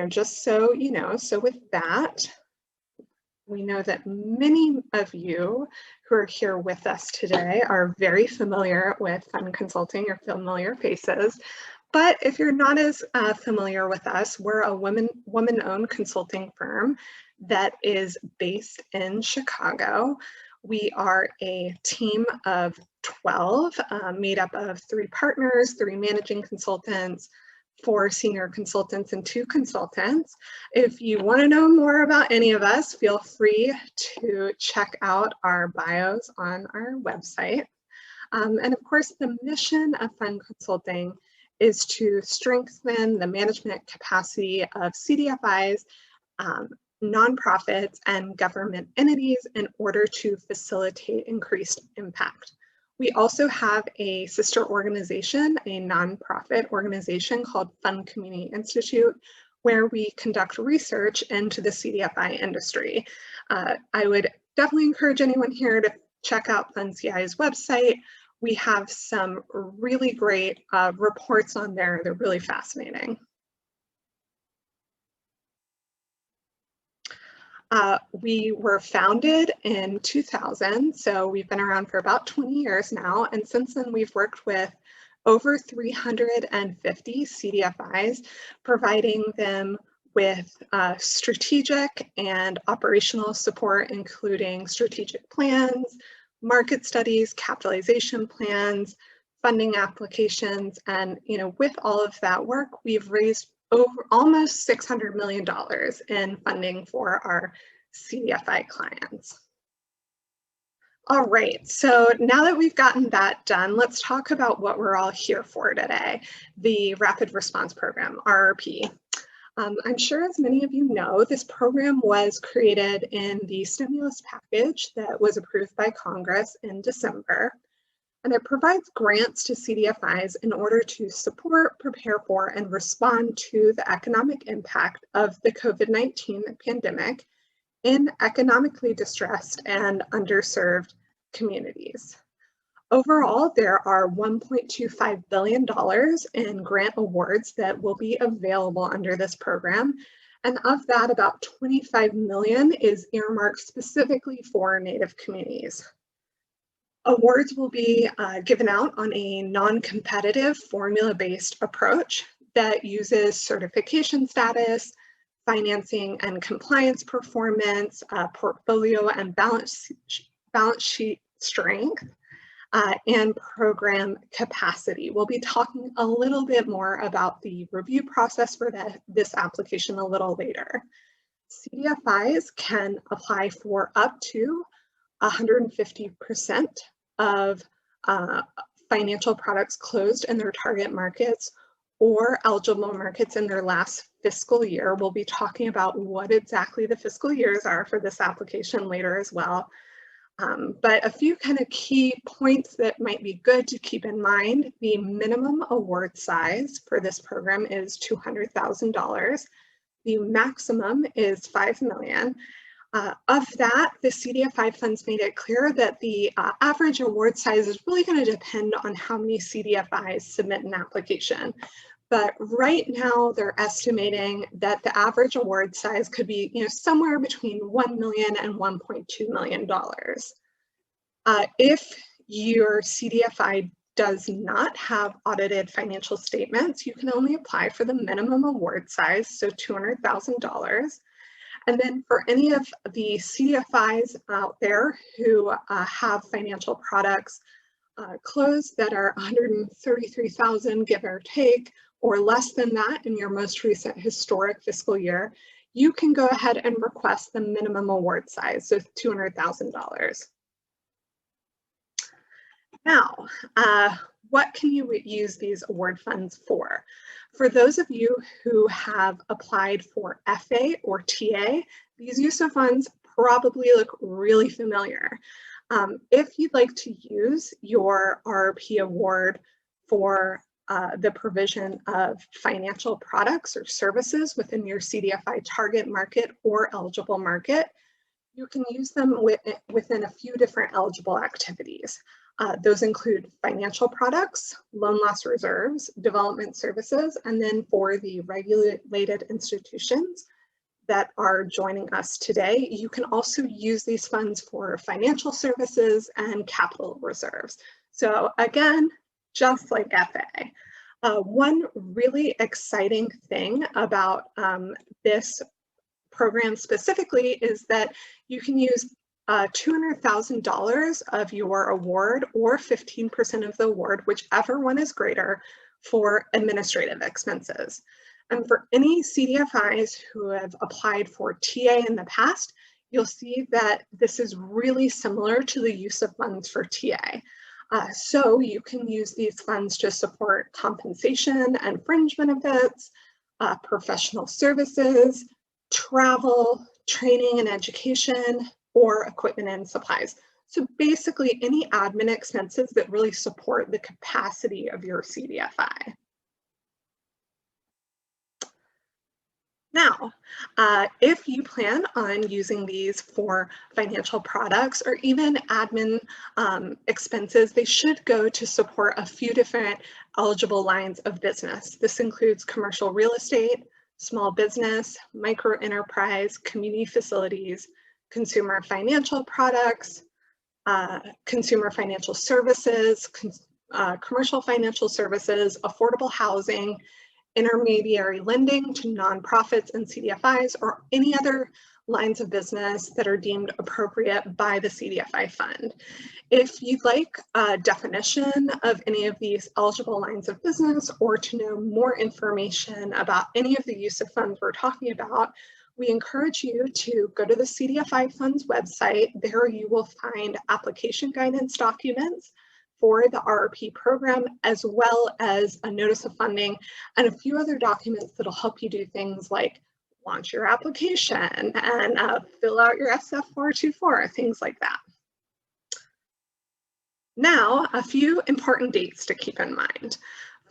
just so you know, so with that, we know that many of you who are here with us today are very familiar with fund consulting or familiar faces. But if you're not as familiar with us, we're a woman-owned consulting firm that is based in Chicago. We are a team of 12, made up of 3 partners, 3 managing consultants, 4 senior consultants, and 2 consultants. If you want to know more about any of us, feel free to check out our bios on our website. And of course, the mission of fund consulting is to strengthen the management capacity of CDFIs, nonprofits, and government entities in order to facilitate increased impact. We also have a sister organization, a nonprofit organization called Fund Community Institute, where we conduct research into the CDFI industry. I would definitely encourage anyone here to check out FundCI's website. We have some really great reports on there. They're really fascinating. We were founded in 2000, so we've been around for about 20 years now. And since then, we've worked with over 350 CDFIs, providing them with strategic and operational support, including strategic plans, market studies, capitalization plans, funding applications, and with all of that work, we've raised over almost $600 million in funding for our CDFI clients. All right, so now that we've gotten that done, let's talk about what we're all here for today, the Rapid Response Program, RRP. I'm sure as many of you know, this program was created in the stimulus package that was approved by Congress in December, and it provides grants to CDFIs in order to support, prepare for, and respond to the economic impact of the COVID-19 pandemic in economically distressed and underserved communities. Overall, there are $1.25 billion in grant awards that will be available under this program. And of that, about $25 million is earmarked specifically for Native communities. Awards will be given out on a non-competitive formula-based approach that uses certification status, financing and compliance performance, portfolio and balance sheet strength, and program capacity. We'll be talking a little bit more about the review process for this application a little later. CDFIs can apply for up to 150% of financial products closed in their target markets or eligible markets in their last fiscal year. We'll be talking about what exactly the fiscal years are for this application later as well. But a few kind of key points that might be good to keep in mind. The minimum award size for this program is $200,000. The maximum is $5 million. Of that, the CDFI funds made it clear that the average award size is really going to depend on how many CDFIs submit an application. But right now, they're estimating that the average award size could be, somewhere between $1 million and $1.2 million. If your CDFI does not have audited financial statements, you can only apply for the minimum award size, so $200,000. And then for any of the CDFIs out there who have financial products closed that are $133,000, give or take, or less than that in your most recent historic fiscal year, you can go ahead and request the minimum award size, so $200,000. Now, what can you use these award funds for? For those of you who have applied for FA or TA, these use of funds probably look really familiar. If you'd like to use your RRP award for the provision of financial products or services within your CDFI target market or eligible market, you can use them within a few different eligible activities. Those include financial products, loan loss reserves, development services, and then for the regulated institutions that are joining us today, you can also use these funds for financial services and capital reserves. So again, just like FA. One really exciting thing about this program specifically is that you can use $200,000 of your award or 15% of the award, whichever one is greater, for administrative expenses. And for any CDFIs who have applied for TA in the past, you'll see that this is really similar to the use of funds for TA. So you can use these funds to support compensation and fringe benefits, professional services, travel, training and education, or equipment and supplies. So basically any admin expenses that really support the capacity of your CDFI. Now, if you plan on using these for financial products or even admin expenses, they should go to support a few different eligible lines of business. This includes commercial real estate, small business, micro enterprise, community facilities, consumer financial products, consumer financial services, commercial financial services, affordable housing, intermediary lending to nonprofits and CDFIs, or any other lines of business that are deemed appropriate by the CDFI fund. If you'd like a definition of any of these eligible lines of business or to know more information about any of the use of funds we're talking about, we encourage you to go to the CDFI Fund's website. There you will find application guidance documents for the RRP program, as well as a notice of funding and a few other documents that'll help you do things like launch your application and fill out your SF-424, things like that. Now, a few important dates to keep in mind.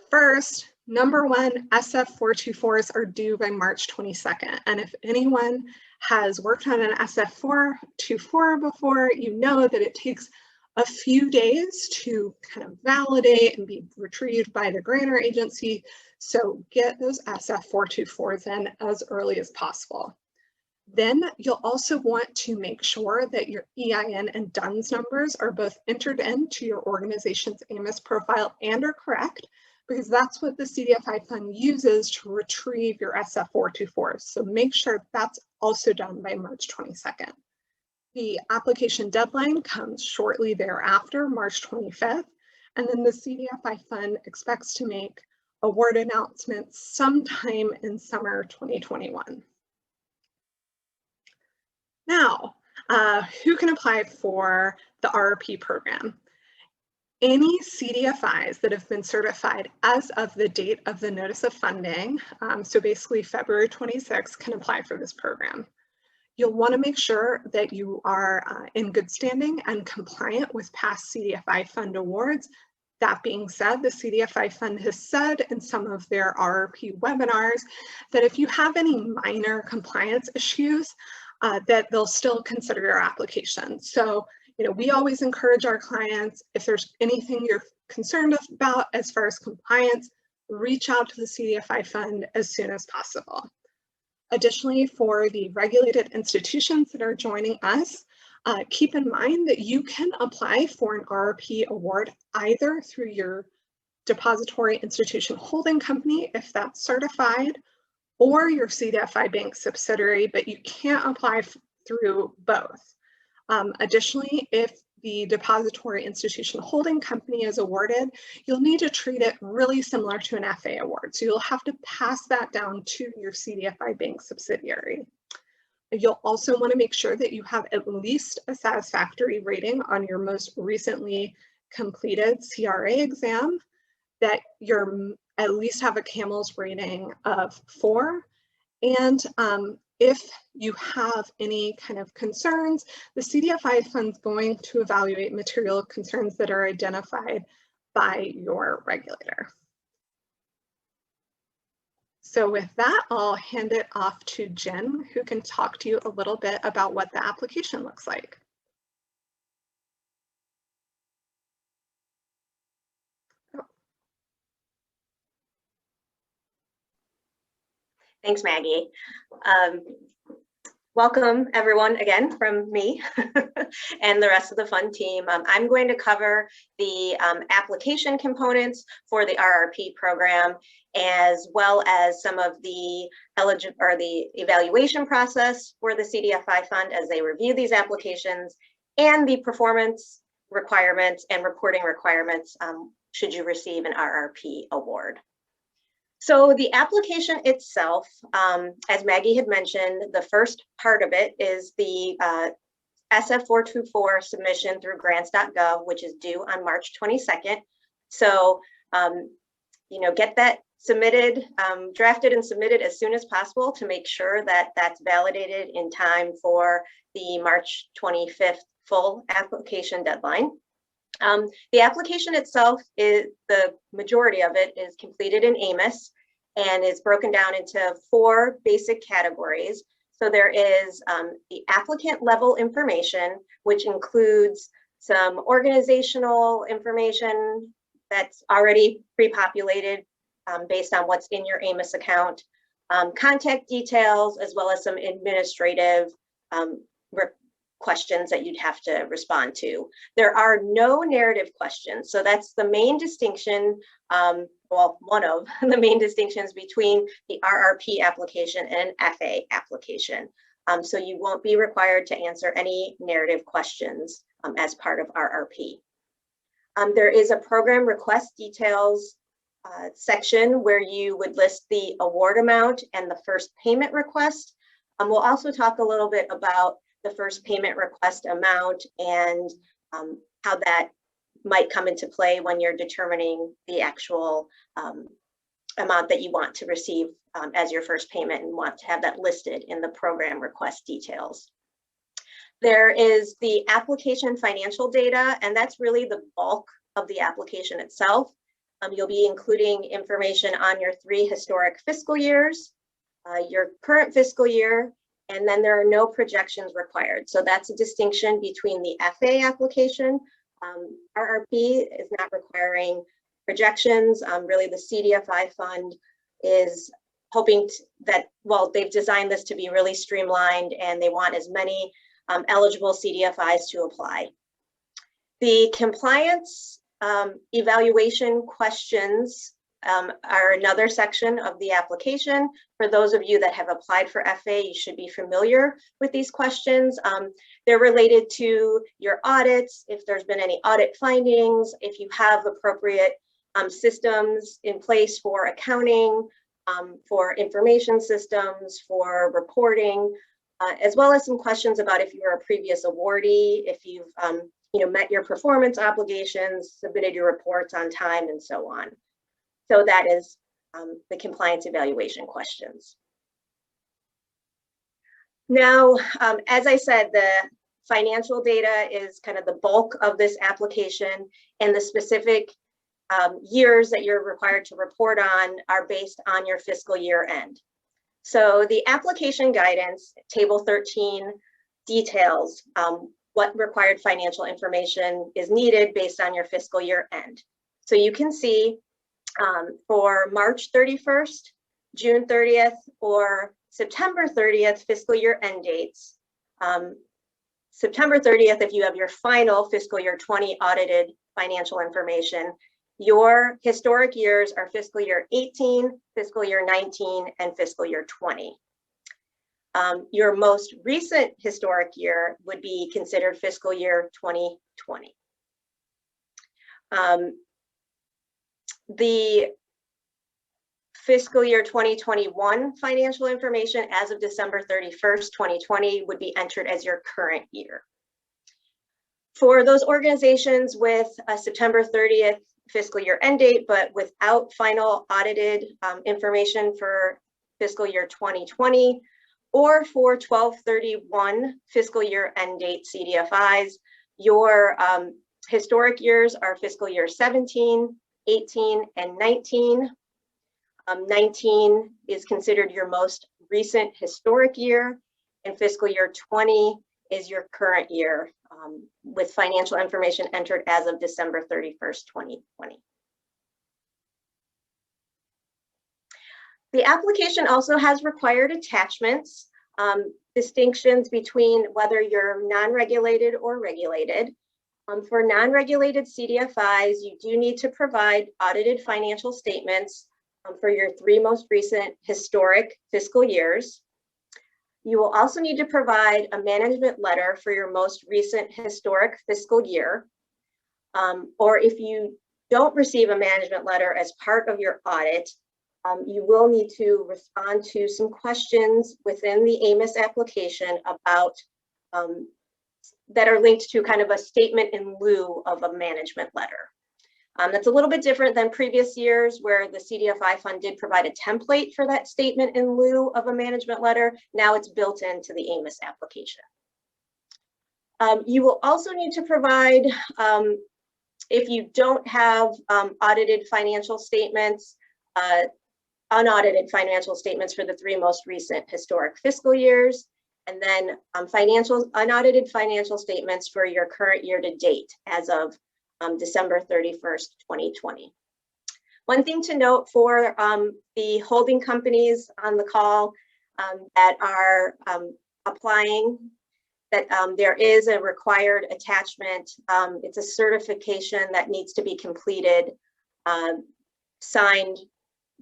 First, number one, SF-424s are due by March 22nd. And if anyone has worked on an SF-424 before, you know that it takes a few days to kind of validate and be retrieved by the grantor agency. So get those SF-424s in as early as possible. Then you'll also want to make sure that your EIN and DUNS numbers are both entered into your organization's AMIS profile and are correct, because that's what the CDFI fund uses to retrieve your SF-424s. So make sure that's also done by March 22nd. The application deadline comes shortly thereafter, March 25th, and then the CDFI fund expects to make award announcements sometime in summer 2021. Now, who can apply for the RRP program? Any CDFIs that have been certified as of the date of the notice of funding, so basically February 26th, can apply for this program. You'll want to make sure that you are in good standing and compliant with past CDFI fund awards. That being said, the CDFI fund has said in some of their RRP webinars that if you have any minor compliance issues, that they'll still consider your application. So, we always encourage our clients, if there's anything you're concerned about as far as compliance, reach out to the CDFI fund as soon as possible. Additionally, for the regulated institutions that are joining us, keep in mind that you can apply for an RRP award either through your depository institution holding company, if that's certified, or your CDFI bank subsidiary, but you can't apply through both. Additionally, if the depository institution holding company is awarded, you'll need to treat it really similar to an FA award. So you'll have to pass that down to your CDFI bank subsidiary. You'll also want to make sure that you have at least a satisfactory rating on your most recently completed CRA exam, that you're at least have a CAMELS rating of 4, and if you have any kind of concerns, the CDFI fund's going to evaluate material concerns that are identified by your regulator. So with that, I'll hand it off to Jen, who can talk to you a little bit about what the application looks like. Thanks, Maggie. Welcome everyone again from me and the rest of the fun team. I'm going to cover the application components for the RRP program, as well as some of the evaluation process for the CDFI fund as they review these applications, and the performance requirements and reporting requirements should you receive an RRP award. So the application itself, as Maggie had mentioned, the first part of it is the SF424 submission through grants.gov, which is due on March 22nd. So, get that submitted, drafted and submitted as soon as possible to make sure that that's validated in time for the March 25th full application deadline. The application itself, the majority of it is completed in AMIS and is broken down into 4 basic categories. So there is the applicant level information, which includes some organizational information that's already pre-populated based on what's in your AMIS account, contact details, as well as some administrative questions that you'd have to respond to. There are no narrative questions. So that's the main distinction, well, one of the main distinctions between the RRP application and an FA application. So you won't be required to answer any narrative questions as part of RRP. There is a program request details section where you would list the award amount and the first payment request. We'll also talk a little bit about the first payment request amount and how that might come into play when you're determining the actual amount that you want to receive as your first payment, and want to have that listed in the program request details. There is the application financial data, and that's really the bulk of the application itself. You'll be including information on your 3 historic fiscal years, your current fiscal year, and then there are no projections required. So that's a distinction between the FA application. RRP is not requiring projections. Really, the CDFI fund is hoping that, well, they've designed this to be really streamlined, and they want as many eligible CDFIs to apply. The compliance evaluation questions are another section of the application. For those of you that have applied for FA, you should be familiar with these questions. They're related to your audits, if there's been any audit findings, if you have appropriate systems in place for accounting, for information systems, for reporting, as well as some questions about if you're a previous awardee, if you've met your performance obligations, submitted your reports on time, and so on. So that is the compliance evaluation questions. Now, as I said, the financial data is kind of the bulk of this application, and the specific years that you're required to report on are based on your fiscal year end. So the application guidance, table 13, details what required financial information is needed based on your fiscal year end. So you can see for March 31st, June 30th, or September 30th fiscal year end dates. September 30th, if you have your final fiscal year 20 audited financial information, your historic years are fiscal year 18, fiscal year 19, and fiscal year 20. Your most recent historic year would be considered fiscal year 2020. The fiscal year 2021 financial information as of December 31st, 2020 would be entered as your current year. For those organizations with a September 30th fiscal year end date, but without final audited information for fiscal year 2020, or for 12/31 fiscal year end date CDFIs, your historic years are fiscal year 17, 18, and 19. 19 is considered your most recent historic year, and fiscal year 20 is your current year with financial information entered as of December 31st, 2020. The application also has required attachments, distinctions between whether you're non-regulated or regulated. For non-regulated CDFIs, you do need to provide audited financial statements for your 3 most recent historic fiscal years. You will also need to provide a management letter for your most recent historic fiscal year. Or if you don't receive a management letter as part of your audit, you will need to respond to some questions within the AMIS application about that are linked to kind of a statement in lieu of a management letter. That's a little bit different than previous years where the CDFI fund did provide a template for that statement in lieu of a management letter. Now it's built into the AMIS application. You will also need to provide, if you don't have audited financial statements, unaudited financial statements for the 3 most recent historic fiscal years, and then unaudited financial statements for your current year to date as of December 31st, 2020. One thing to note for the holding companies on the call that are applying, that there is a required attachment. It's a certification that needs to be completed, signed,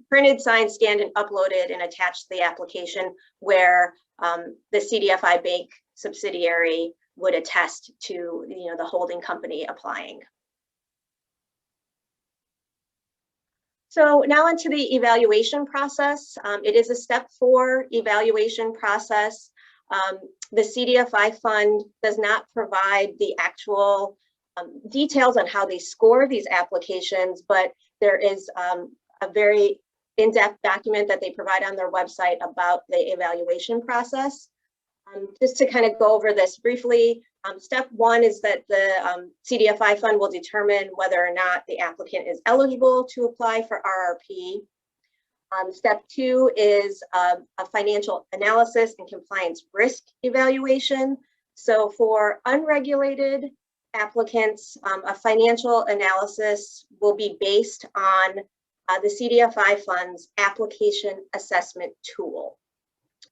printed, signed, scanned, and uploaded and attached to the application, where the CDFI bank subsidiary would attest to the holding company applying. So now into the evaluation process. It is a step 4 evaluation process. The CDFI fund does not provide the actual details on how they score these applications, but there is a very in-depth document that they provide on their website about the evaluation process. Just to kind of go over this briefly, step 1 is that the CDFI fund will determine whether or not the applicant is eligible to apply for RRP. Step 2 is a financial analysis and compliance risk evaluation. So for unregulated applicants, a financial analysis will be based on the CDFI fund's application assessment tool,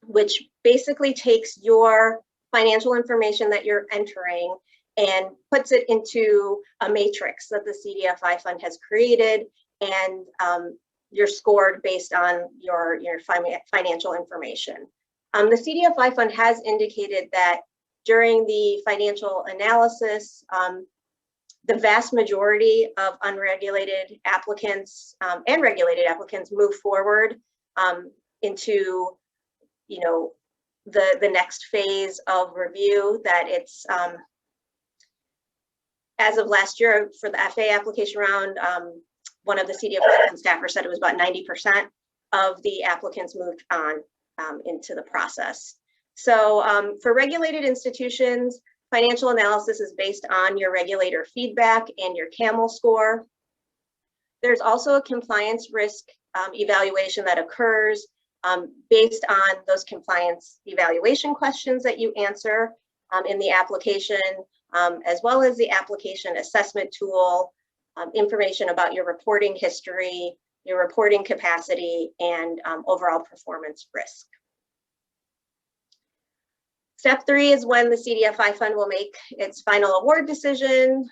which basically takes your financial information that you're entering and puts it into a matrix that the CDFI fund has created, and you're scored based on your financial information. The CDFI fund has indicated that during the financial analysis, the vast majority of unregulated applicants and regulated applicants move forward into the next phase of review. That it's as of last year for the FA application round, one of the CDFI fund staffers said it was about 90% of the applicants moved on into the process. So for regulated institutions, financial analysis is based on your regulator feedback and your CAMEL score. There's also a compliance risk evaluation that occurs based on those compliance evaluation questions that you answer in the application, as well as the application assessment tool, information about your reporting history, your reporting capacity, and overall performance risk. Step 3 is when the CDFI fund will make its final award decision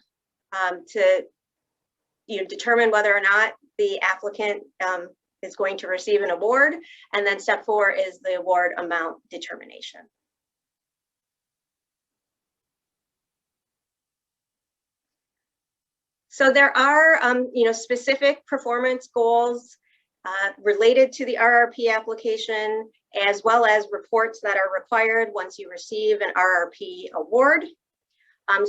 to determine whether or not the applicant is going to receive an award. And then step 4 is the award amount determination. So there are specific performance goals related to the RRP application, as well as reports that are required once you receive an RRP award.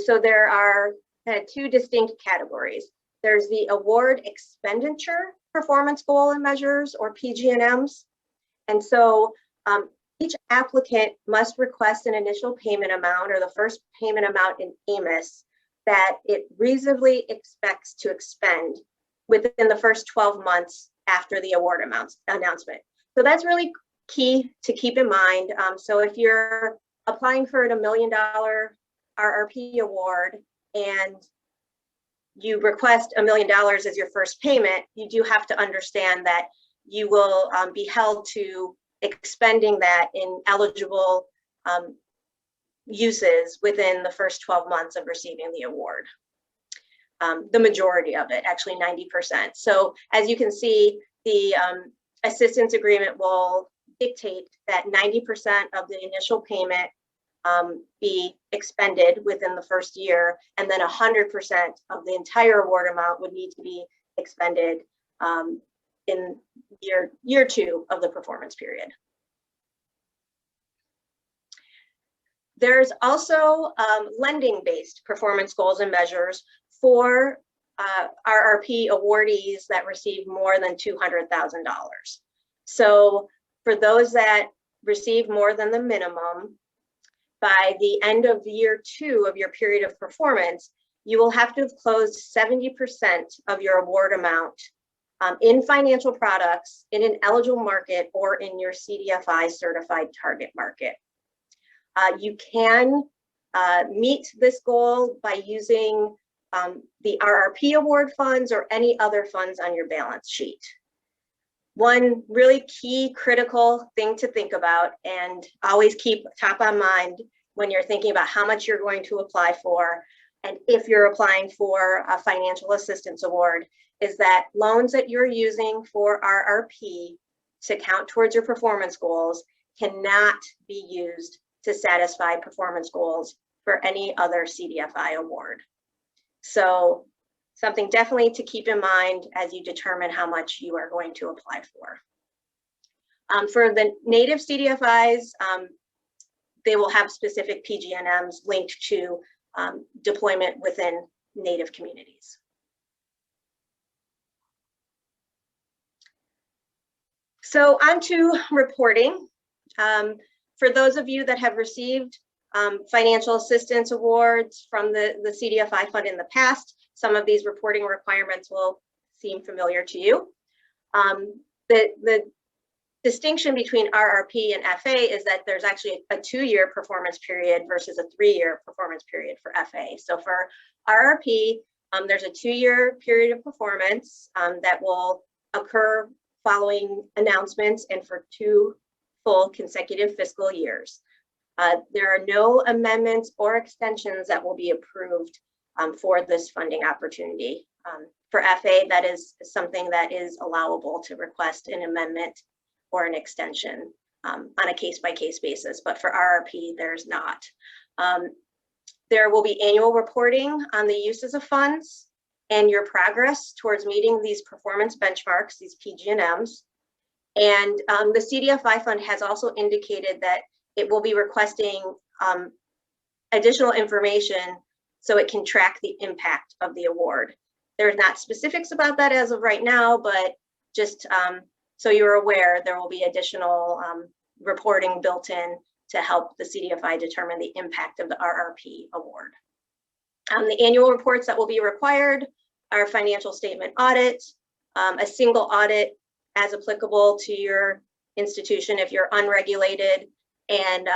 So there are kind of 2 distinct categories. There's the award expenditure performance goal and measures, or PG&Ms. And so each applicant must request an initial payment amount, or the first payment amount in AMIS, that it reasonably expects to expend within the first 12 months after the award announcement. So that's really key to keep in mind. So if you're applying for a $1 million RRP award and you request $1 million as your first payment, you do have to understand that you will be held to expending that in eligible uses within the first 12 months of receiving the award. The majority of it, actually 90%. So as you can see, the assistance agreement will dictate that 90% of the initial payment be expended within the first year, and then 100% of the entire award amount would need to be expended in year 2 of the performance period. There's also lending-based performance goals and measures for RRP awardees that receive more than $200,000. So for those that receive more than the minimum, by the end of year 2 of your period of performance, you will have to have closed 70% of your award amount in financial products in an eligible market or in your CDFI certified target market. You can meet this goal by using the RRP award funds or any other funds on your balance sheet. One really key critical thing to think about, and always keep top of mind when you're thinking about how much you're going to apply for, and if you're applying for a financial assistance award, is that loans that you're using for RRP to count towards your performance goals cannot be used to satisfy performance goals for any other CDFI award. So something definitely to keep in mind as you determine how much you are going to apply for. For the native CDFIs, they will have specific PG&Ms linked to deployment within native communities. So on to reporting. For those of you that have received financial assistance awards from the CDFI fund in the past, some of these reporting requirements will seem familiar to you. The distinction between RRP and FA is that there's actually a 2-year performance period versus a 3-year performance period for FA. So for RRP, there's a 2-year period of performance that will occur following announcements and for 2 full consecutive fiscal years. There are no amendments or extensions that will be approved for this funding opportunity. For FA, that is something that is allowable to request an amendment or an extension on a case-by-case basis, but for RRP, there's not. There will be annual reporting on the uses of funds and your progress towards meeting these performance benchmarks, these PG&Ms. And the CDFI fund has also indicated that it will be requesting additional information so it can track the impact of the award. There's not specifics about that as of right now, but just so you're aware, there will be additional reporting built in to help the CDFI determine the impact of the RRP award. The annual reports that will be required are financial statement audit, a single audit as applicable to your institution if you're unregulated and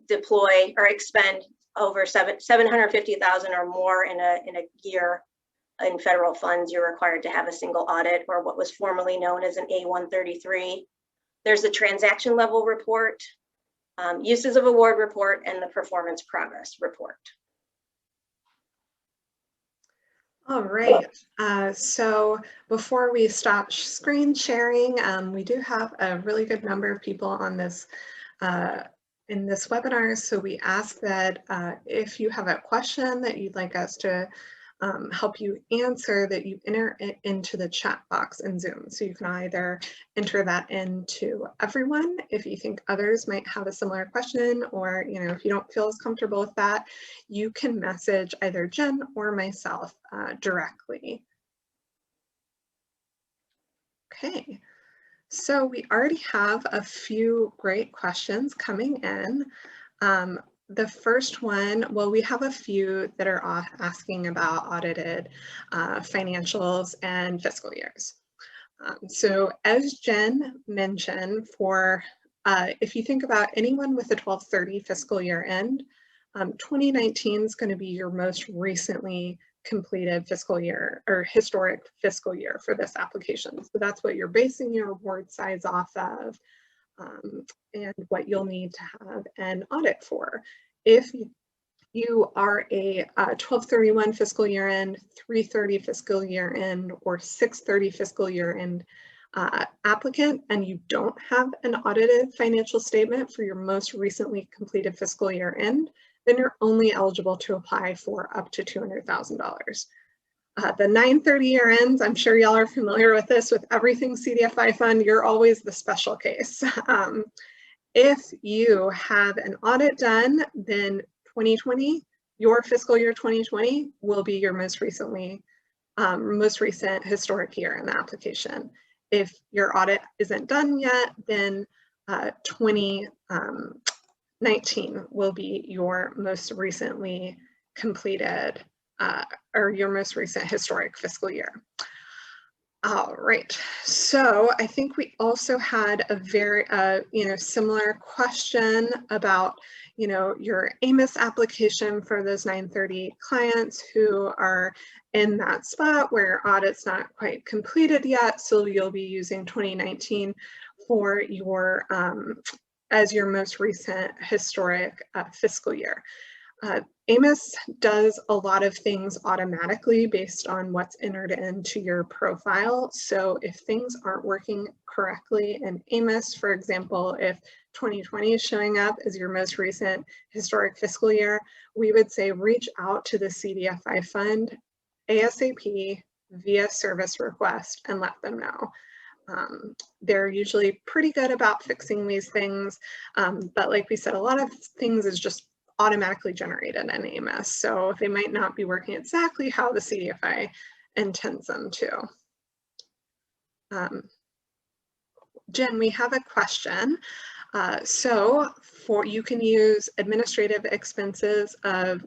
deploy or expend over $750,000 or more in a year in federal funds, you're required to have a single audit or what was formerly known as an A133. There's a transaction level report, uses of award report, and the performance progress report. All right, so before we stop screen sharing, we do have a really good number of people on this in this webinar, so we ask that if you have a question that you'd like us to help you answer, that you enter it into the chat box in Zoom. So you can either enter that into everyone if you think others might have a similar question, or if you don't feel as comfortable with that, you can message either Jen or myself directly. Okay, so we already have a few great questions coming in. The first one, well, we have a few that are asking about audited financials and fiscal years. So as Jen mentioned, for if you think about anyone with a 12/30 fiscal year end, 2019 is going to be your most recently completed fiscal year or historic fiscal year for this application. So that's what you're basing your award size off of, and what you'll need to have an audit for. If you are a 12/31 fiscal year end, 3/30 fiscal year end, or 6/30 fiscal year end applicant, and you don't have an audited financial statement for your most recently completed fiscal year end, then you're only eligible to apply for up to $200,000. The 9/30 year ends, I'm sure y'all are familiar with this, with everything CDFI fund, you're always the special case. If you have an audit done, then 2020, your fiscal year 2020 will be your most recent historic year in the application. If your audit isn't done yet, then 2019 will be your most recently completed or your most recent historic fiscal year. All right, so I think we also had a very similar question about your AMIS application for those 930 clients who are in that spot where audit's not quite completed yet, so you'll be using 2019 for your as your most recent historic fiscal year. AMIS does a lot of things automatically based on what's entered into your profile. So if things aren't working correctly in AMIS, for example, if 2020 is showing up as your most recent historic fiscal year, we would say reach out to the CDFI fund ASAP via service request and let them know. They're usually pretty good about fixing these things, but like we said, a lot of things is just automatically generated in AMIS, so they might not be working exactly how the CDFI intends them to. Jen, we have a question. So you can use administrative expenses of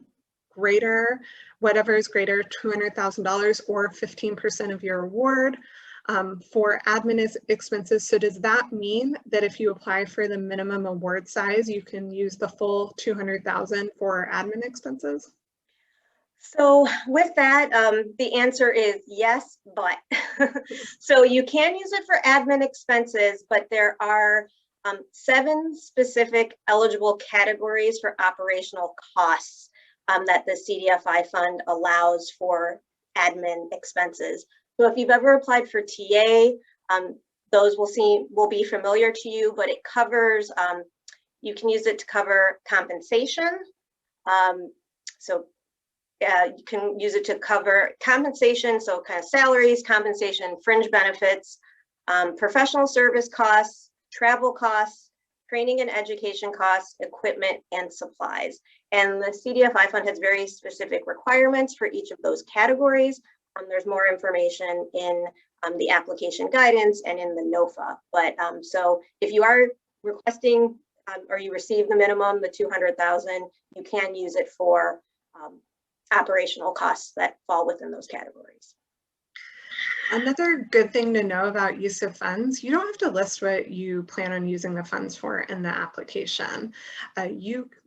whatever is greater $200,000 or 15% of your award. For admin expenses, so does that mean that if you apply for the minimum award size, you can use the full $200,000 for admin expenses? So with that, the answer is yes, but. So you can use it for admin expenses, but there are 7 specific eligible categories for operational costs that the CDFI fund allows for admin expenses. So if you've ever applied for TA, those will be familiar to you, but it covers, you can use it to cover compensation. You can use it to cover compensation, so kind of salaries, compensation, fringe benefits, professional service costs, travel costs, training and education costs, equipment, and supplies. And the CDFI fund has very specific requirements for each of those categories. There's more information in the application guidance and in the NOFA. But so if you are requesting or you receive the minimum, the $200,000, you can use it for operational costs that fall within those categories. Another good thing to know about use of funds, you don't have to list what you plan on using the funds for in the application.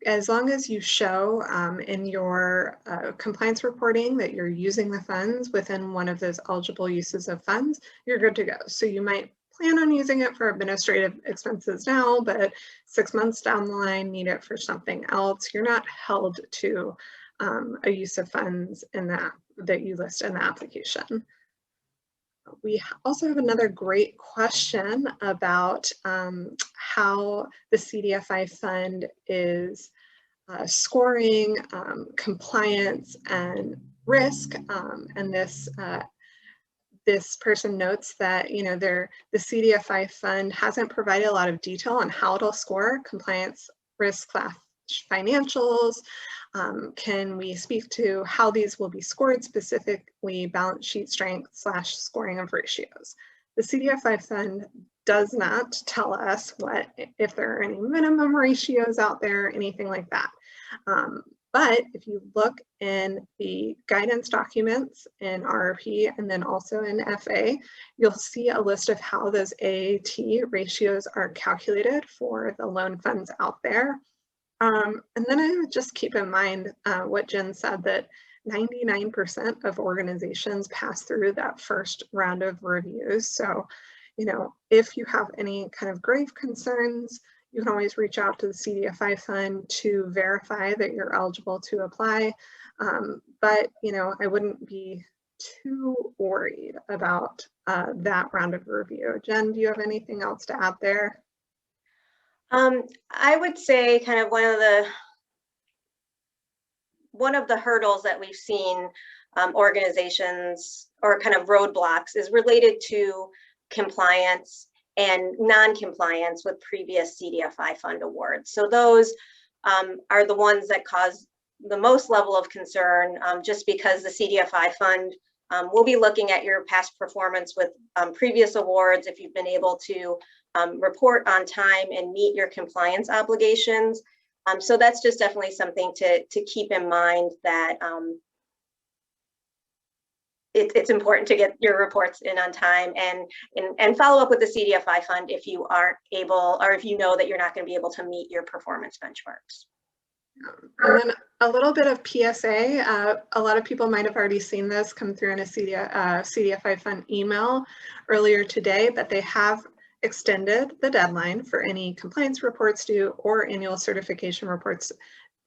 As long as you show in your compliance reporting that you're using the funds within one of those eligible uses of funds, you're good to go. So you might plan on using it for administrative expenses now, but 6 months down the line, need it for something else. You're not held to a use of funds in that you list in the application. We also have another great question about how the CDFI fund is scoring compliance and risk. And this person notes that the CDFI fund hasn't provided a lot of detail on how it'll score compliance, risk, financials. Can we speak to how these will be scored, specifically balance sheet strength / scoring of ratios? The CDFI fund does not tell us if there are any minimum ratios out there, anything like that. But if you look in the guidance documents in RRP and then also in FA, you'll see a list of how those AAT ratios are calculated for the loan funds out there. And then I would just keep in mind what Jen said, that 99% of organizations pass through that first round of reviews. So, you know, if you have any kind of grave concerns, you can always reach out to the CDFI fund to verify that you're eligible to apply. But, you know, I wouldn't be too worried about that round of review. Jen, do you have anything else to add there? I would say kind of one of the hurdles that we've seen organizations or kind of roadblocks is related to compliance and non-compliance with previous CDFI fund awards. So those are the ones that cause the most level of concern, just because the CDFI fund will be looking at your past performance with previous awards, if you've been able to report on time and meet your compliance obligations. So that's just definitely something to keep in mind, that it's important to get your reports in on time and follow up with the CDFI fund if you aren't able, or if you know that you're not going to be able to meet your performance benchmarks. And then a little bit of PSA. A lot of people might have already seen this come through in a CDFI fund email earlier today, but they have extended the deadline for any compliance reports due or annual certification reports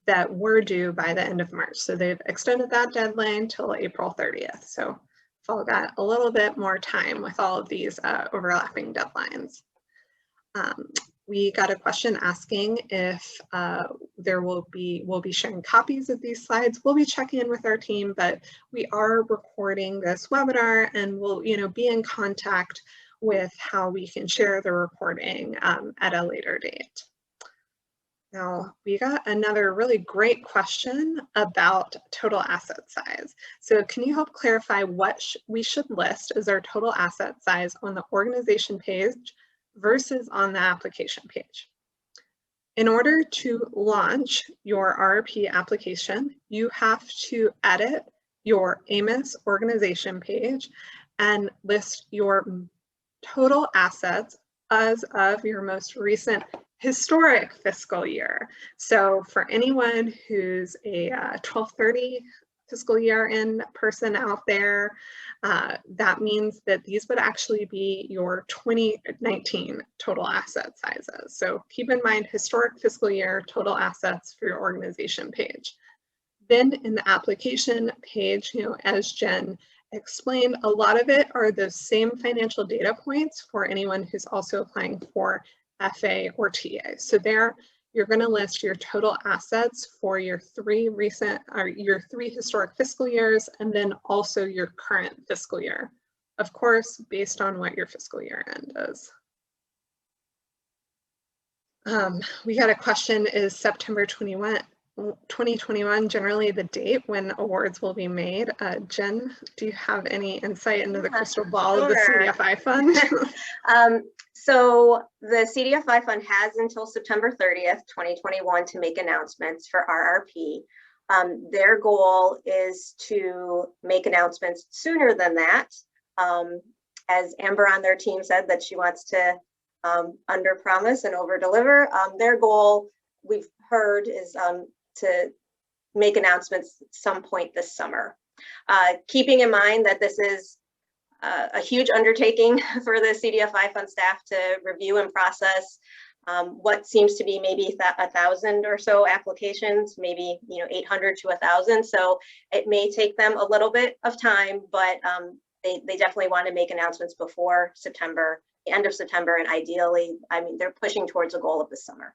that were due by the end of March. So they've extended that deadline till April 30th. So fall got a little bit more time with all of these overlapping deadlines. We got a question asking if we'll be sharing copies of these slides. We'll be checking in with our team, but we are recording this webinar, and we'll be in contact with how we can share the recording at a later date. Now, we got another really great question about total asset size. So can you help clarify what we should list as our total asset size on the organization page versus on the application page? In order to launch your RRP application, you have to edit your AMIS organization page and list your total assets as of your most recent historic fiscal year. So for anyone who's a 12/30 fiscal year end person out there, that means that these would actually be your 2019 total asset sizes. So keep in mind historic fiscal year total assets for your organization page. Then in the application page, as Jen explained, a lot of it are the same financial data points for anyone who's also applying for FA or TA. So there you're going to list your total assets for your three historic fiscal years, and then also your current fiscal year, of course, based on what your fiscal year end is. We got a question, is September 2021 generally the date when awards will be made? Jen, do you have any insight into the crystal ball of the CDFI fund? So the CDFI fund has until September 30th, 2021 to make announcements for RRP. Their goal is to make announcements sooner than that. As Amber on their team said that she wants to under promise and over deliver. Their goal, we've heard, is to make announcements at some point this summer. Keeping in mind that this is a huge undertaking for the CDFI fund staff to review and process what seems to be maybe 1,000 or so applications, maybe 800 to 1,000. So it may take them a little bit of time, but they definitely want to make announcements before September, the end of September, and ideally, they're pushing towards a goal of this summer.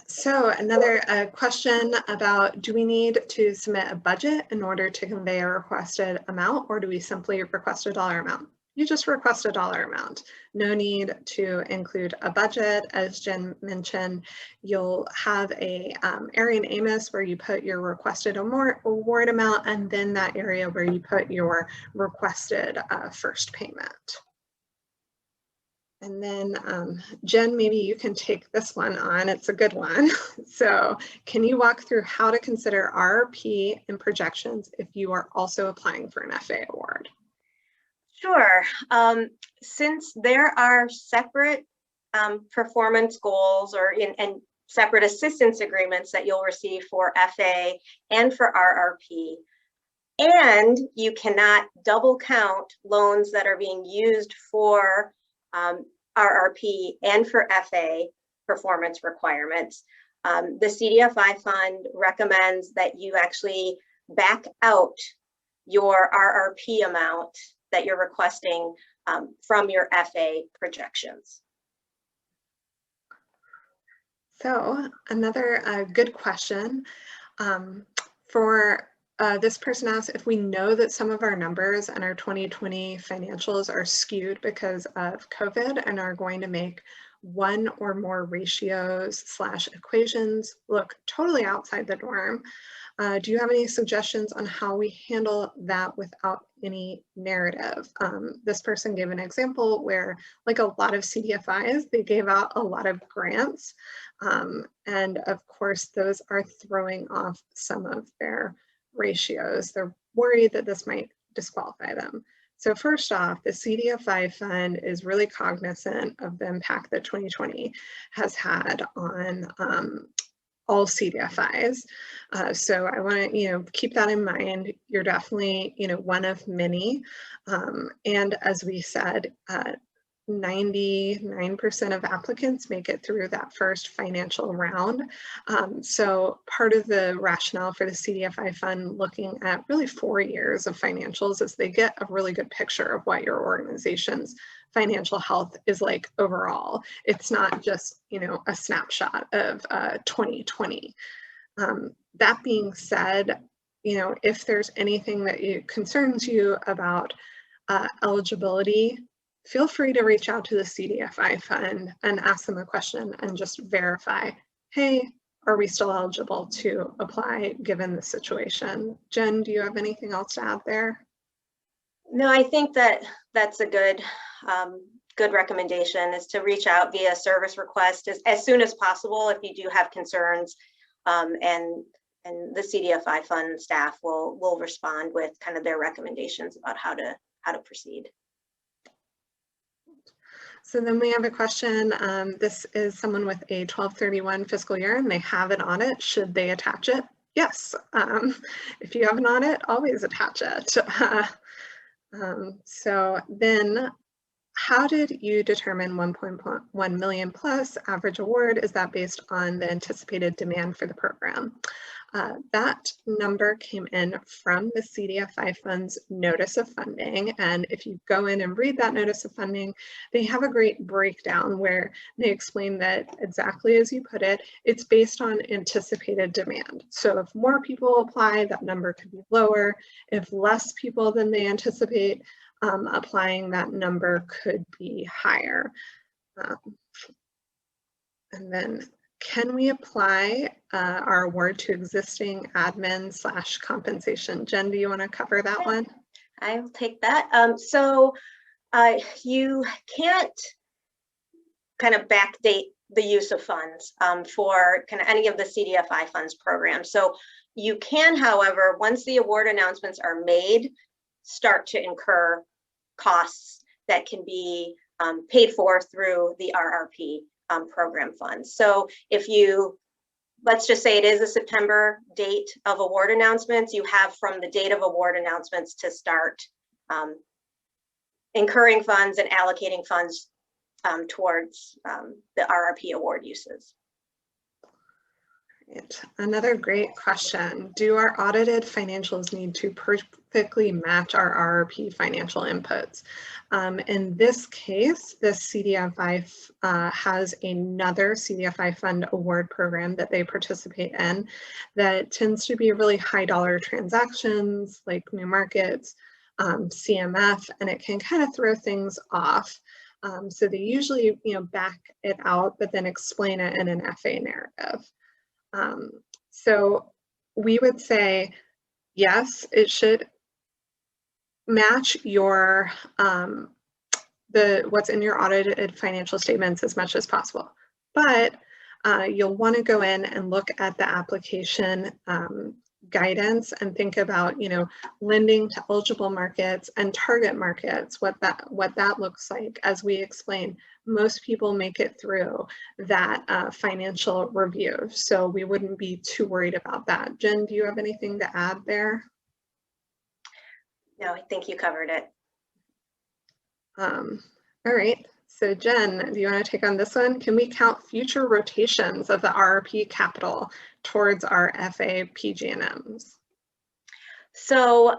So another question about, do we need to submit a budget in order to convey a requested amount, or do we simply request a dollar amount? You just request a dollar amount. No need to include a budget. As Jen mentioned, you'll have a area in AMIS where you put your requested award amount, and then that area where you put your requested first payment. And then Jen, maybe you can take this one on. It's a good one. So can you walk through how to consider RRP and projections if you are also applying for an FA award? Sure. Since there are separate performance goals and separate assistance agreements that you'll receive for FA and for RRP. And you cannot double count loans that are being used for RRP and for FA performance requirements. The CDFI fund recommends that you actually back out your RRP amount that you're requesting from your FA projections. So another good question for this person asks if we know that some of our numbers and our 2020 financials are skewed because of COVID and are going to make one or more ratios / equations look totally outside the norm. Do you have any suggestions on how we handle that without any narrative? This person gave an example where, like a lot of CDFIs, they gave out a lot of grants. And of course, those are throwing off some of their ratios. They're worried that this might disqualify them. So first off, the CDFI fund is really cognizant of the impact that 2020 has had on all CDFIs. So I want to, keep that in mind. You're definitely, one of many. And as we said, 99% of applicants make it through that first financial round. So part of the rationale for the CDFI fund looking at really 4 years of financials is they get a really good picture of what your organization's financial health is like overall. It's not just, a snapshot of 2020. That being said, if there's anything that concerns you about eligibility, feel free to reach out to the CDFI fund and ask them a question and just verify, hey, are we still eligible to apply given the situation? Jen, do you have anything else to add there? No, I think that that's a good recommendation, is to reach out via service request as soon as possible if you do have concerns, and the CDFI fund staff will respond with kind of their recommendations about how to proceed. So then we have a question. This is someone with a 12/31 fiscal year and they have an audit. Should they attach it? Yes. If you have an audit, always attach it. So then how did you determine 1.1 million plus average award? Is that based on the anticipated demand for the program? That number came in from the CDFI fund's notice of funding. And if you go in and read that notice of funding, they have a great breakdown where they explain that exactly as you put it, it's based on anticipated demand. So if more people apply, that number could be lower. If less people than they anticipate applying, that number could be higher. And then, can we apply our award to existing admin / compensation? Jen, do you want to cover that one? I'll take that. So you can't kind of backdate the use of funds for kind of any of the CDFI funds programs. So you can, however, once the award announcements are made, start to incur costs that can be paid for through the RRP program funds. So if let's just say it is a September date of award announcements, you have from the date of award announcements to start incurring funds and allocating funds towards the RRP award uses. Right. Another great question. Do our audited financials need to perfectly match our RRP financial inputs? In this case, the CDFI has another CDFI fund award program that they participate in that tends to be really high dollar transactions like new markets, CMF, and it can kind of throw things off. So they usually back it out, but then explain it in an FA narrative. So we would say, yes, it should match your what's in your audited financial statements as much as possible. But you'll want to go in and look at the application guidance and think about, you know, lending to eligible markets and target markets, what that looks like. As we explained, most people make it through that financial review, so we wouldn't be too worried about that. Jen, do you have anything to add there? No, I think you covered it. All right. So Jen, do you want to take on this one? Can we count future rotations of the RRP capital towards our FA PG&Ms? So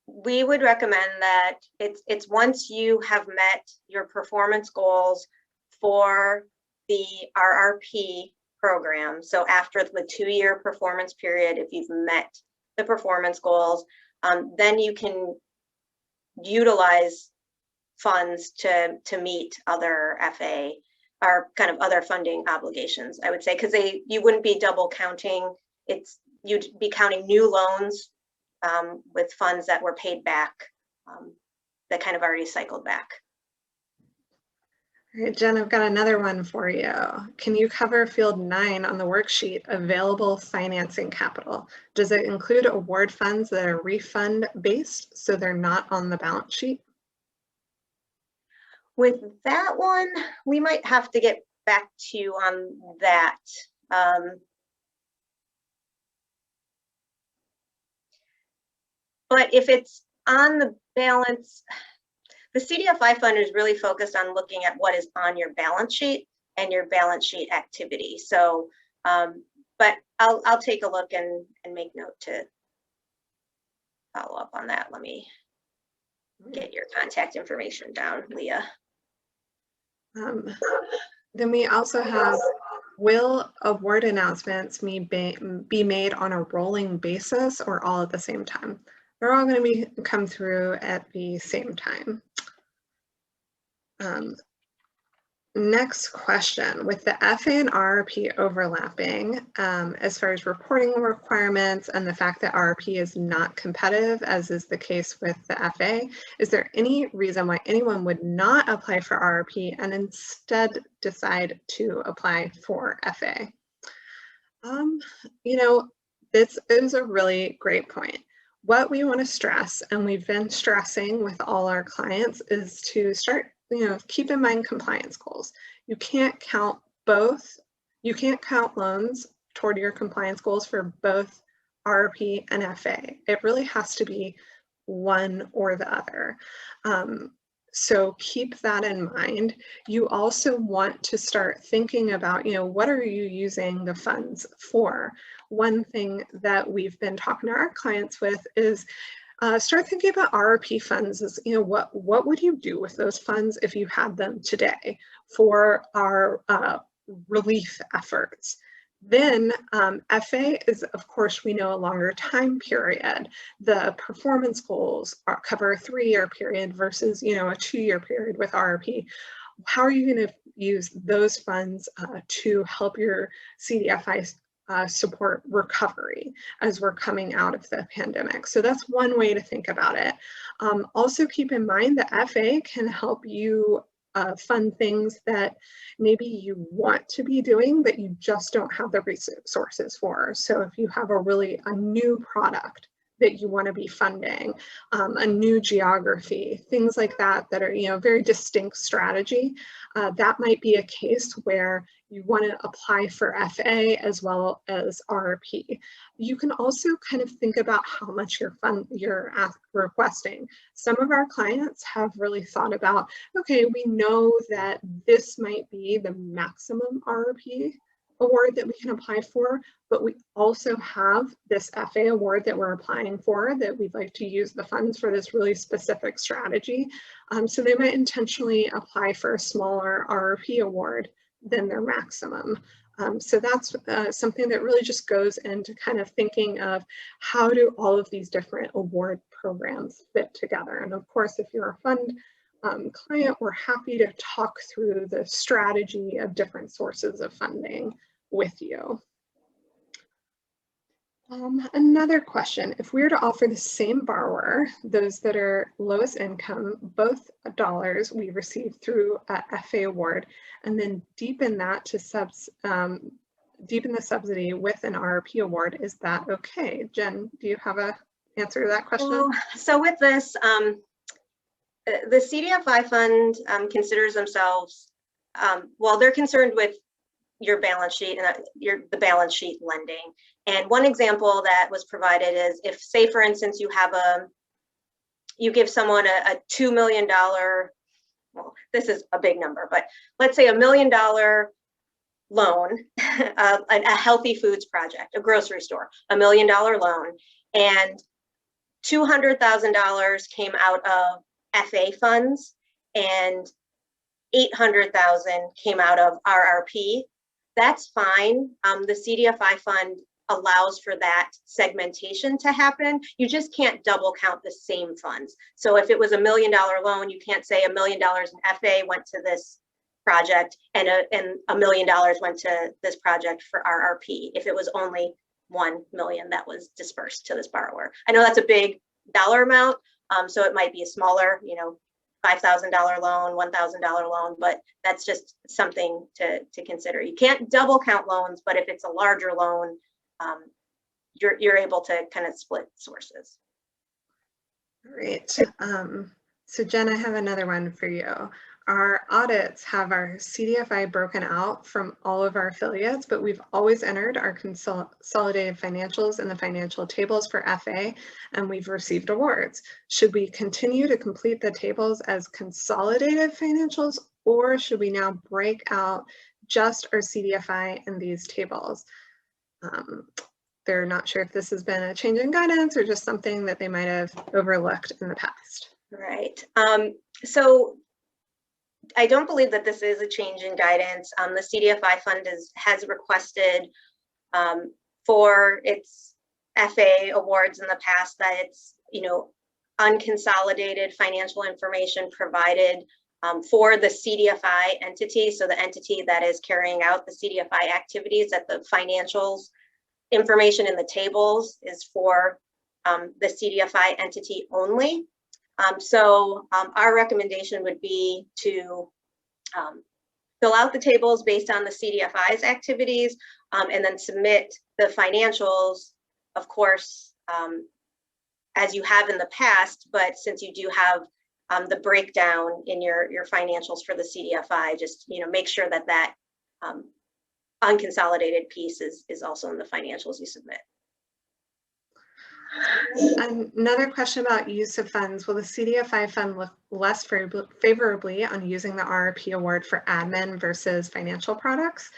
we would recommend that it's once you have met your performance goals for the RRP program. So after the 2-year performance period, if you've met the performance goals, then you can utilize funds to meet other FA or kind of other funding obligations, I would say, because you wouldn't be double counting. You'd be counting new loans with funds that were paid back, that kind of already cycled back. All right, Jen, I've got another one for you. Can you cover field 9 on the worksheet, available financing capital? Does it include award funds that are refund based, so they're not on the balance sheet? With that one, we might have to get back to you on that. But if it's on the balance, the CDFI fund is really focused on looking at what is on your balance sheet and your balance sheet activity. So, but I'll take a look and make note to follow up on that. Let me get your contact information down, Leah. Then we also have, will award announcements be made on a rolling basis or all at the same time? They're all going to come through at the same time. Next question, with the FA and RRP overlapping, as far as reporting requirements and the fact that RRP is not competitive, as is the case with the FA, is there any reason why anyone would not apply for RRP and instead decide to apply for FA? You know, this is a really great point. What we want to stress, and we've been stressing with all our clients, is to start, you know, keep in mind compliance goals. You can't count both. You can't count loans toward your compliance goals for both RRP and FA. It really has to be one or the other. So keep that in mind. You also want to start thinking about, you know, what are you using the funds for? One thing that we've been talking to our clients with is start thinking about RRP funds as, you know, what would you do with those funds if you had them today for our relief efforts? Then FA is, of course, we know a longer time period. The performance goals cover a 3-year period versus, you know, a 2-year period with RRP. How are you going to use those funds to help your CDFI support recovery as we're coming out of the pandemic? So that's one way to think about it. Also keep in mind that FA can help you fund things that maybe you want to be doing, but you just don't have the resources for. So if you have a new product that you want to be funding, a new geography, things like that, that are, you know, very distinct strategy, that might be a case where you want to apply for FA as well as RRP. You can also kind of think about how much you're requesting. Some of our clients have really thought about, okay, we know that this might be the maximum RRP award that we can apply for, but we also have this FA award that we're applying for that we'd like to use the funds for this really specific strategy. So they might intentionally apply for a smaller RRP award than their maximum. So that's something that really just goes into kind of thinking of how do all of these different award programs fit together. And of course, if you're a fund client, we're happy to talk through the strategy of different sources of funding with you. Another question, if we were to offer the same borrower, those that are lowest income, both dollars we receive through a FA award, and then deepen that to deepen the subsidy with an RRP award. Is that okay? Jen, do you have a answer to that question? So with this, the CDFI fund considers themselves, well, they're concerned with your balance sheet and the balance sheet lending. And one example that was provided is if, say, for instance, you give someone a $2 million, well, this is a big number, but let's say $1 million loan, a healthy foods project, a grocery store, $1 million loan, and $200,000 came out of FA funds and $800,000 came out of RRP. That's fine. The CDFI fund allows for that segmentation to happen. You just can't double count the same funds. So if it was $1 million loan, you can't say $1 million in FA went to this project and $1 million went to this project for RRP if it was only 1 million that was dispersed to this borrower. I know that's a big dollar amount, so it might be a smaller, $5,000 loan, $1,000 loan, but that's just something to consider. You can't double count loans, but if it's a larger loan, you're able to kind of split sources. Great. So Jen, I have another one for you. Our audits have our CDFI broken out from all of our affiliates, but we've always entered our consolidated financials in the financial tables for FA, and we've received awards. Should we continue to complete the tables as consolidated financials, or should we now break out just our CDFI in these tables? They're not sure if this has been a change in guidance or just something that they might have overlooked in the past. Right. So I don't believe that this is a change in guidance. The CDFI fund has requested for its FA awards in the past that it's, unconsolidated financial information provided for the CDFI entity. So the entity that is carrying out the CDFI activities, that the financials information in the tables is for the CDFI entity only. So our recommendation would be to fill out the tables based on the CDFI's activities and then submit the financials, of course, as you have in the past, but since you do have the breakdown in your financials for the CDFI, just make sure that unconsolidated piece is also in the financials you submit. Another question about use of funds. Will the CDFI fund look less favorably on using the RRP award for admin versus financial products?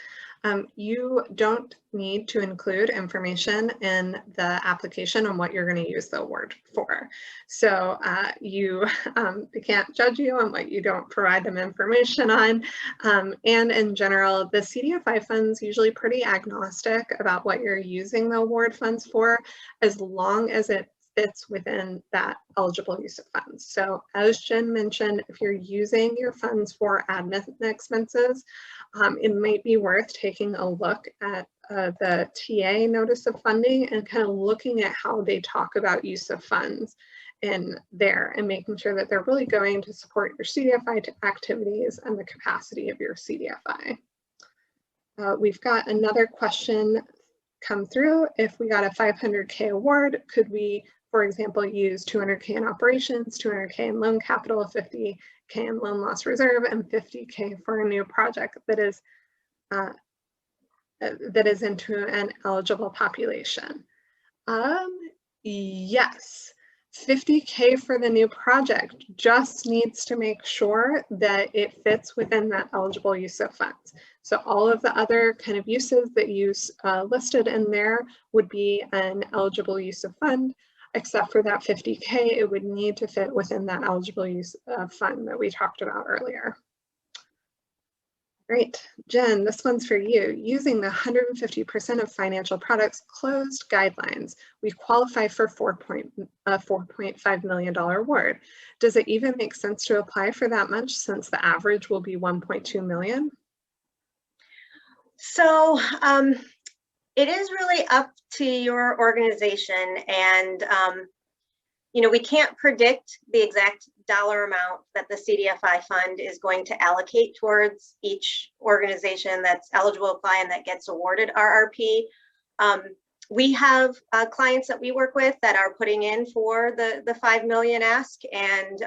You don't need to include information in the application on what you're going to use the award for. So they can't judge you on what you don't provide them information on. And in general, the CDFI fund's usually pretty agnostic about what you're using the award funds for, as long as it fits within that eligible use of funds. So as Jen mentioned, if you're using your funds for admin expenses, it might be worth taking a look at the TA notice of funding and kind of looking at how they talk about use of funds in there and making sure that they're really going to support your CDFI activities and the capacity of your CDFI. We've got another question come through. If we got a $500K award, could we, for example, use $200K in operations, $200K in loan capital, $50K in loan loss reserve, and $50K for a new project that is into an eligible population? Yes, $50K for the new project just needs to make sure that it fits within that eligible use of funds. So all of the other kind of uses that you listed in there would be an eligible use of fund. Except for that $50K, it would need to fit within that eligible use of fund that we talked about earlier. Great. Jen, this one's for you. Using the 150% of financial products closed guidelines, we qualify for $4.5 million award. Does it even make sense to apply for that much since the average will be 1.2 million? So it is really up to your organization, and we can't predict the exact dollar amount that the CDFI fund is going to allocate towards each organization that's eligible to apply and that gets awarded RRP. We have clients that we work with that are putting in for the 5 million ask, and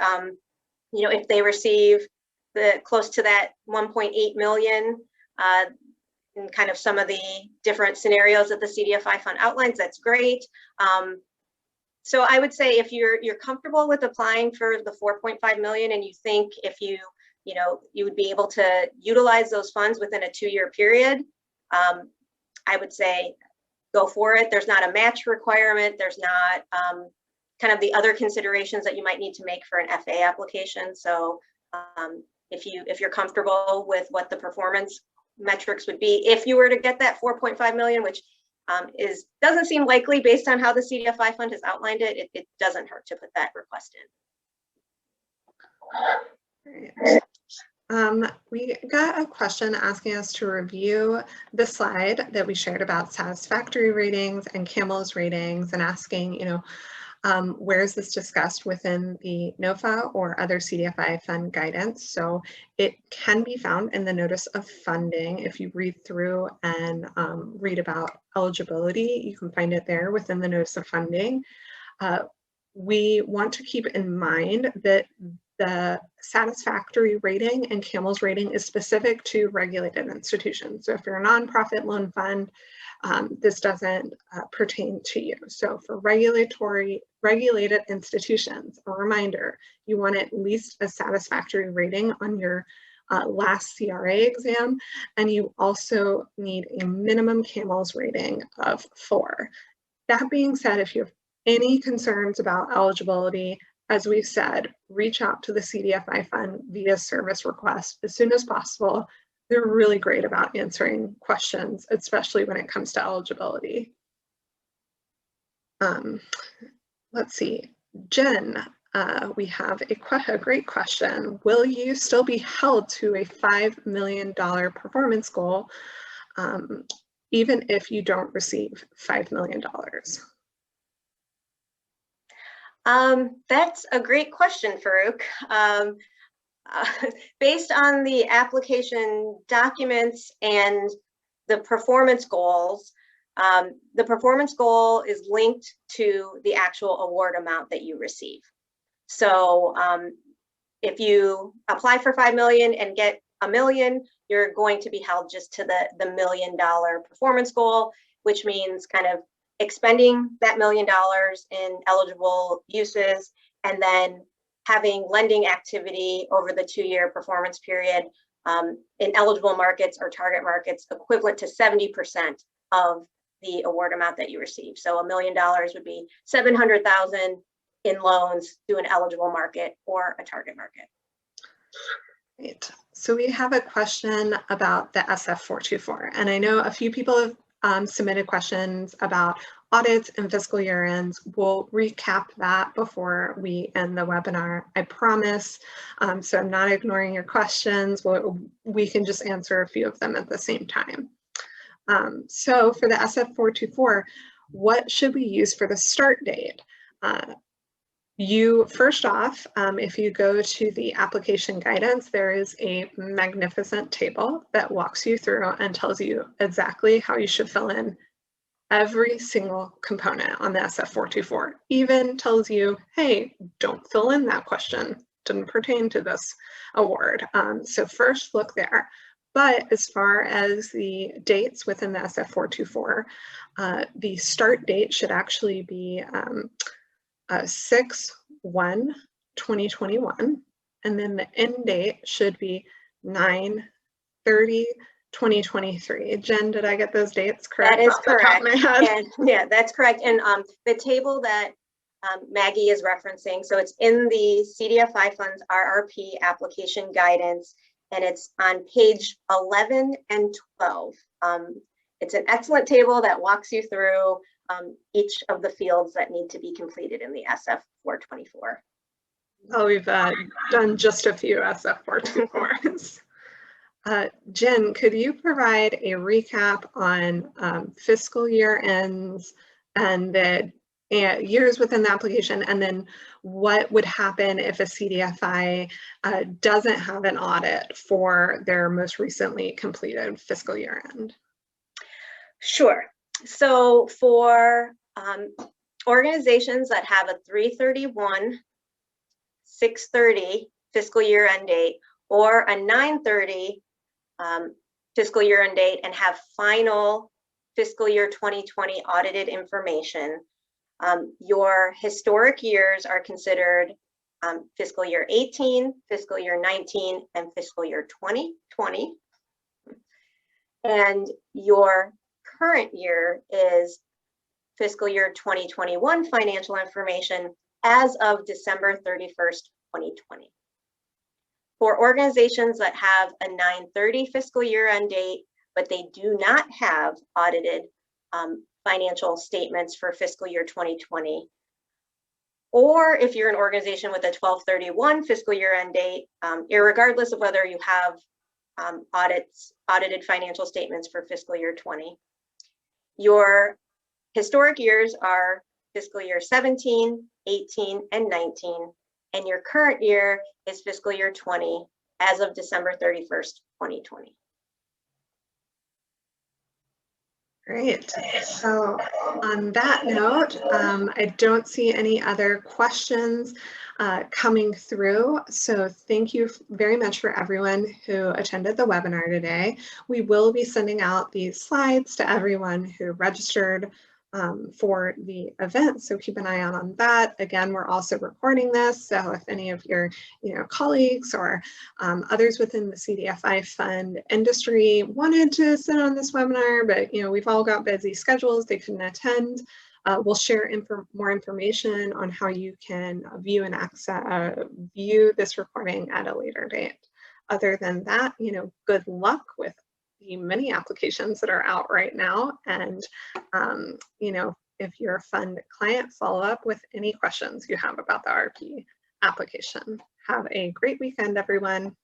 you know, if they receive the close to that 1.8 million in kind of some of the different scenarios that the CDFI fund outlines, that's great. So I would say if you're comfortable with applying for the 4.5 million and you think if you would be able to utilize those funds within a 2-year period, I would say go for it. There's not a match requirement. There's not kind of the other considerations that you might need to make for an FA application. So if you're comfortable with what the performance metrics would be, if you were to get that 4.5 million, which doesn't seem likely based on how the CDFI fund has outlined it, it doesn't hurt to put that request in. We got a question asking us to review the slide that we shared about satisfactory ratings and CAMELS ratings, and asking, where is this discussed within the NOFA or other CDFI fund guidance? So it can be found in the notice of funding. If you read through and read about eligibility, you can find it there within the notice of funding. We want to keep in mind that the satisfactory rating and CAMELS rating is specific to regulated institutions. So if you're a nonprofit loan fund, this doesn't pertain to you. So for regulated institutions, a reminder, you want at least a satisfactory rating on your last CRA exam, and you also need a minimum CAMELS rating of 4. That being said, if you have any concerns about eligibility, as we've said, reach out to the CDFI fund via service request as soon as possible. They're really great about answering questions, especially when it comes to eligibility. Let's see, Jen, we have a great question. Will you still be held to a $5 million performance goal, even if you don't receive $5 million? That's a great question, Farouk. Based on the application documents and the performance goals, the performance goal is linked to the actual award amount that you receive. So if you apply for 5 million and get $1 million, you're going to be held just to the $1 million performance goal, which means kind of expending that $1 million in eligible uses, and then having lending activity over the 2-year performance period in eligible markets or target markets equivalent to 70% of the award amount that you receive. So $1 million would be 700,000 in loans to an eligible market or a target market. Great. So we have a question about the SF424, and I know a few people have submitted questions about audits and fiscal year ends. We'll recap that before we end the webinar, I promise. So I'm not ignoring your questions. We can just answer a few of them at the same time. So for the SF424, what should we use for the start date? First off, if you go to the application guidance, there is a magnificent table that walks you through and tells you exactly how you should fill in every single component on the SF424. Even tells you, hey, don't fill in that question. Didn't pertain to this award. So first look there. But as far as the dates within the SF424, the start date should actually be 6/1/2021, and then the end date should be 9/30/2023. Jen, did I get those dates correct? That is correct. And, yeah, that's correct. And the table that Maggie is referencing, so it's in the CDFI Fund's RRP application guidance, and it's on page 11 and 12. It's an excellent table that walks you through each of the fields that need to be completed in the SF424. Oh, we've done just a few SF424s. Jen, could you provide a recap on fiscal year ends and the years within the application, and then what would happen if a CDFI doesn't have an audit for their most recently completed fiscal year end? Sure. So for organizations that have a 3/31, 6/30 fiscal year end date, or a 9/30 fiscal year end date, and have final fiscal year 2020 audited information, your historic years are considered fiscal year 18, fiscal year 19, and fiscal year 2020. And your current year is fiscal year 2021 financial information as of December 31st, 2020. For organizations that have a 9/30 fiscal year end date, but they do not have audited financial statements for fiscal year 2020, or if you're an organization with a 12/31 fiscal year end date, irregardless of whether you have audited financial statements for fiscal year 20, your historic years are fiscal year 17, 18, and 19, and your current year is fiscal year 20 as of December 31st, 2020. Great. So on that note, I don't see any other questions coming through. So thank you very much for everyone who attended the webinar today. We will be sending out these slides to everyone who registered for the event, so keep an eye out on that. Again, we're also recording this, so if any of your colleagues or others within the CDFI fund industry wanted to sit on this webinar, but we've all got busy schedules, they couldn't attend, we'll share more information on how you can view and view this recording at a later date. Other than that, good luck with the many applications that are out right now, and if you're a fund client, follow up with any questions you have about the RP application. Have a great weekend, everyone.